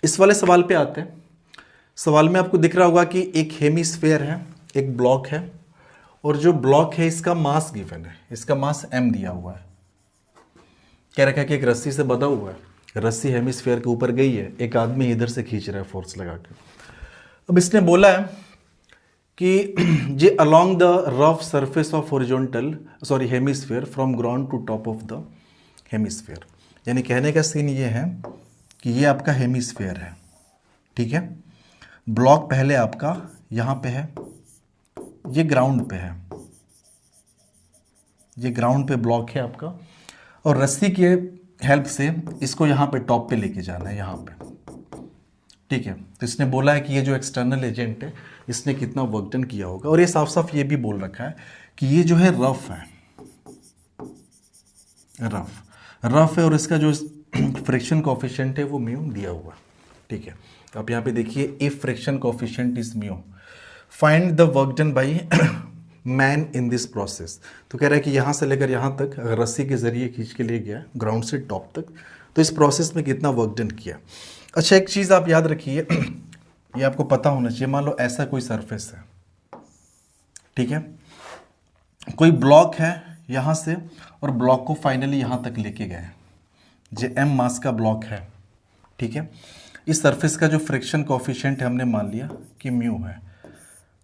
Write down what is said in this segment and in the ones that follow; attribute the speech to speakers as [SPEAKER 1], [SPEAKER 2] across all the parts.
[SPEAKER 1] इस वाले सवाल पे आते हैं। सवाल में आपको दिख रहा होगा कि एक हेमिस्फेयर है, एक ब्लॉक है, और जो ब्लॉक है इसका मास गिवन है, इसका मास m दिया हुआ है। कह रखा है कि एक रस्सी से बंधा हुआ है, रस्सी हेमिस्फेयर के ऊपर गई है, एक आदमी इधर से खींच रहा है फोर्स लगा के। अब इसने बोला है कि J along the rough surface of horizontal hemisphere from ground to top of the hemisphere. यानी कहने का सीन ये है कि ये आपका हेमिस्फेयर है, ठीक है। ब्लॉक पहले आपका यहाँ पे है, ये ग्राउंड पे है, ये ग्राउंड पे ब्लॉक है आपका, और रस्सी के हेल्प से इसको यहाँ पे टॉप पे लेके जाना है, यहाँ पे, ठीक है। तो इसने बोला है कि ये जो एक्सटर्नल एजेंट है इसने कितना वर्क डन किया होगा, और ये साफ साफ ये भी बोल रखा है कि ये जो है रफ है, रफ है, और इसका जो फ्रिक्शन कोफिशिएंट है वो म्यू दिया हुआ, ठीक है। तो आप यहाँ पे देखिए, if friction coefficient is mu, find the work done by man in this process. तो कह रहा है कि यहाँ से लेकर यहाँ तक अगर रस्सी के जरिए खींच के ले गया ग्राउंड से टॉप तक, तो इस प्रोसेस में कितना वर्क डन किया। अच्छा, एक चीज़ आप याद रखिए, ये आपको पता होना चाहिए। मान लो ऐसा कोई सरफेस है, ठीक है, कोई ब्लॉक है यहाँ से, और ब्लॉक को फाइनली यहाँ तक लेके गए, जो m मास का ब्लॉक है, ठीक है। इस सरफेस का जो फ्रिक्शन कोफिशिएंट है हमने मान लिया कि म्यू है।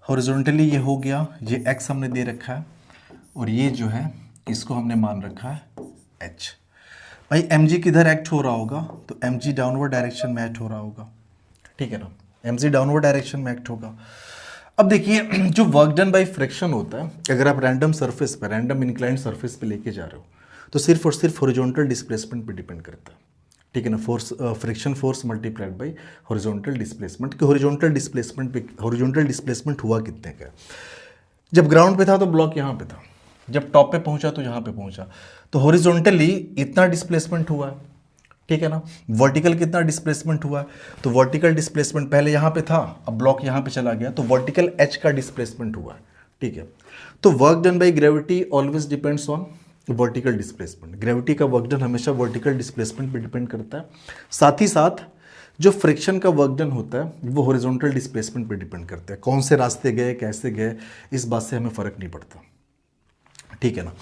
[SPEAKER 1] हॉरिजॉन्टली ये हो गया, ये x हमने दे रखा है, और ये जो है इसको हमने मान रखा है h। भाई mg किधर एक्ट हो रहा होगा, तो mg डाउनवर्ड डायरेक्शन में एक्ट हो रहा होगा, ठीक है ना, mg डाउनवर्ड डायरेक्शन में एक्ट होगा। अब देखिए, जो वर्क डन बाय फ्रिक्शन होता है, अगर आप रैंडम सरफेस पे, रैंडम इंक्लाइंड सरफेस पे लेके जा रहे हो, तो सिर्फ और सिर्फ हॉरिजॉन्टल डिस्प्लेसमेंट पे डिपेंड करता है, ठीक है ना। Force, friction force multiplied by horizontal displacement, कि हॉरिजॉन्टल डिस्प्लेसमेंट हुआ कितने का। जब ग्राउंड पे था तो ब्लॉक यहाँ पे था, जब टॉप पे पहुंचा तो यहाँ पे पहुंचा, तो हॉरिजॉन्टली इतना डिस्प्लेसमेंट हुआ है, ठीक है ना। वर्टिकल कितना डिस्प्लेसमेंट हुआ है, तो वर्टिकल डिस्प्लेसमेंट पहले यहाँ पे था, अब ब्लॉक यहाँ पे चला गया, तो वर्टिकल h का डिस्प्लेसमेंट हुआ है, ठीक है। तो work done by gravity always depends on vertical displacement. Gravity का वर्क डन हमेशा वर्टिकल डिस्प्लेसमेंट पे डिपेंड करता है। साथ ही साथ जो फ्रिक्शन का वर्क डन होता है वो हॉरिजॉन्टल डिस्प्लेसमेंट पे डिपेंड करता है। कौन से रास्ते गए, कैसे गए, इस बात से हमें फ़र्क नहीं पड़ता, ठीक है ना।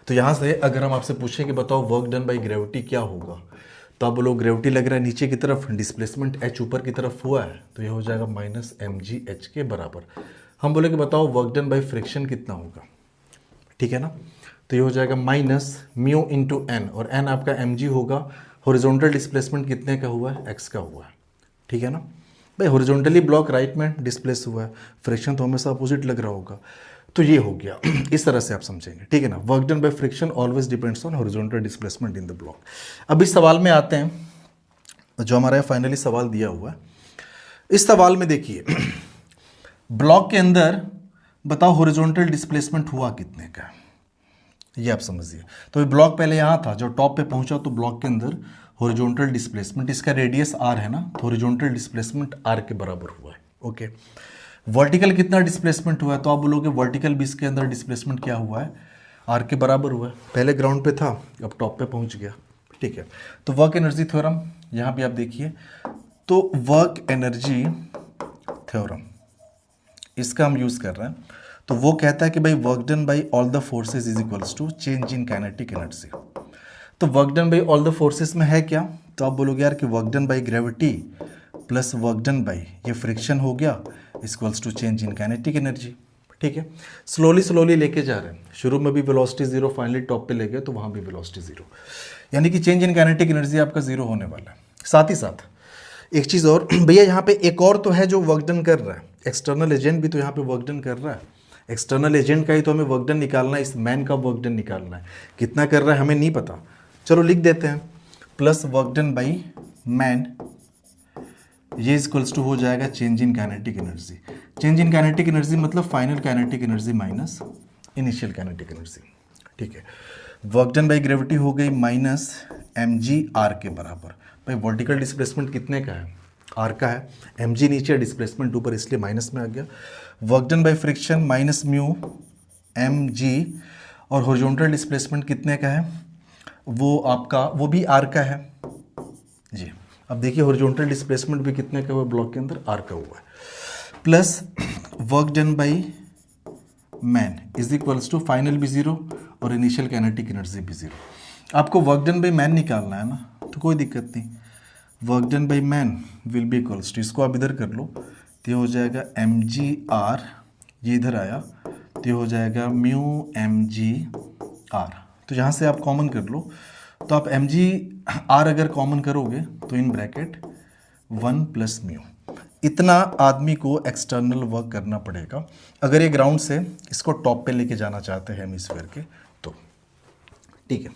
[SPEAKER 1] तो यहाँ से अगर हम आपसे पूछें कि बताओ वर्क डन बाय ग्रेविटी क्या होगा, तो आप बोलो ग्रेविटी लग रहा है नीचे की तरफ, डिस्प्लेसमेंट h ऊपर की तरफ हुआ है, तो ये हो जाएगा माइनस mgh के बराबर। हम बोले कि बताओ वर्क डन बाय फ्रिक्शन कितना होगा, ठीक है ना, तो ये हो जाएगा माइनस म्यू इंटू एन, और एन आपका mg होगा। हॉरिजॉन्टल डिस्प्लेसमेंट कितने का हुआ है, x का हुआ है, ठीक है ना। भाई हॉरिजॉन्टली ब्लॉक राइट में डिस्प्लेस हुआ है, फ्रिक्शन तो हमेशा अपोजिट लग रहा होगा, तो ये हो गया। इस तरह से आप समझेंगे, ठीक है ना। Work done by friction always depends on horizontal displacement in the block. अब इस सवाल में आते हैं जो हमारा फाइनली सवाल दिया हुआ है। इस सवाल में देखिए, ब्लॉक के अंदर बताओ हॉरिजॉन्टल डिस्प्लेसमेंट हुआ कितने का, ये आप समझिए। तो ब्लॉक पहले यहाँ था, जो टॉप पे पहुंचा तो ब्लॉक के अंदर हॉरिजॉन्टल डिस्प्लेसमेंट, इसका रेडियस r है ना, तो हॉरिजॉन्टल डिस्प्लेसमेंट r के बराबर हुआ है, ओके। वर्टिकल कितना डिस्प्लेसमेंट हुआ है, तो आप बोलोगे वर्टिकल भी इसके अंदर डिस्प्लेसमेंट क्या हुआ है, r के बराबर हुआ है। पहले ग्राउंड पे था, अब टॉप पे पहुंच गया, ठीक है। तो वर्क एनर्जी थ्योरम यहाँ पे आप देखिए, तो वर्क एनर्जी थ्योरम इसका हम यूज़ कर रहे हैं। तो वो कहता है कि भाई work done by all the forces is equals to change in kinetic energy. तो work done by all the forces में है क्या, तो आप बोलोगे यार कि work done by gravity plus work done by ये फ्रिक्शन हो गया equals to change in kinetic energy, ठीक है। स्लोली लेके जा रहे हैं, शुरू में भी वेलोसिटी जीरो, फाइनली टॉप पे ले गए तो वहाँ भी वेलोसिटी जीरो, यानी कि चेंज इन काइनेटिक एनर्जी आपका जीरो होने वाला है। साथ ही साथ एक चीज़ और भैया, यहाँ पे एक और तो है जो वर्क डन कर रहा है, एक्सटर्नल एजेंट भी तो यहाँ पे वर्क डन कर रहा है। एक्सटर्नल एजेंट का ही तो हमें वर्क डन निकालना है, इस मैन का वर्क डन निकालना है, कितना कर रहा है हमें नहीं पता, चलो लिख देते हैं, plus work done by man, ये इक्वल्स टू हो जाएगा change in kinetic energy. Change in kinetic energy मतलब final kinetic energy minus initial kinetic energy, ठीक है। वर्क डन बाई ग्रेविटी हो गई माइनस mg r के बराबर। भाई वर्टिकल डिस्प्लेसमेंट कितने का है, r का है, mg नीचे, डिस्प्लेसमेंट ऊपर, इसलिए माइनस में आ गया। Work done by friction minus mu mg, और हॉरिजॉन्टल डिस्प्लेसमेंट कितने का है, वो आपका वो भी r का है जी, अब देखिए हॉरिजॉन्टल डिस्प्लेसमेंट भी कितने का हुआ ब्लॉक के अंदर, आर का हुआ है, plus work done by man is equals to final भी जीरो और इनिशियल काइनेटिक एनर्जी भी जीरो। आपको वर्क डन बाई मैन निकालना है ना, तो कोई दिक्कत नहीं, work done by man will be equals to, इसको आप इधर कर लो तो ये हो जाएगा एम जी आर, ये इधर आया तो ये हो जाएगा म्यू एम जी आर। तो यहाँ से आप कॉमन कर लो, तो आप एम जी आर अगर कॉमन करोगे तो इन ब्रैकेट 1 प्लस म्यू, इतना आदमी को एक्सटर्नल वर्क करना पड़ेगा अगर ये ग्राउंड से इसको टॉप पे लेके जाना चाहते हैं हेमिस्फीयर के, तो ठीक है।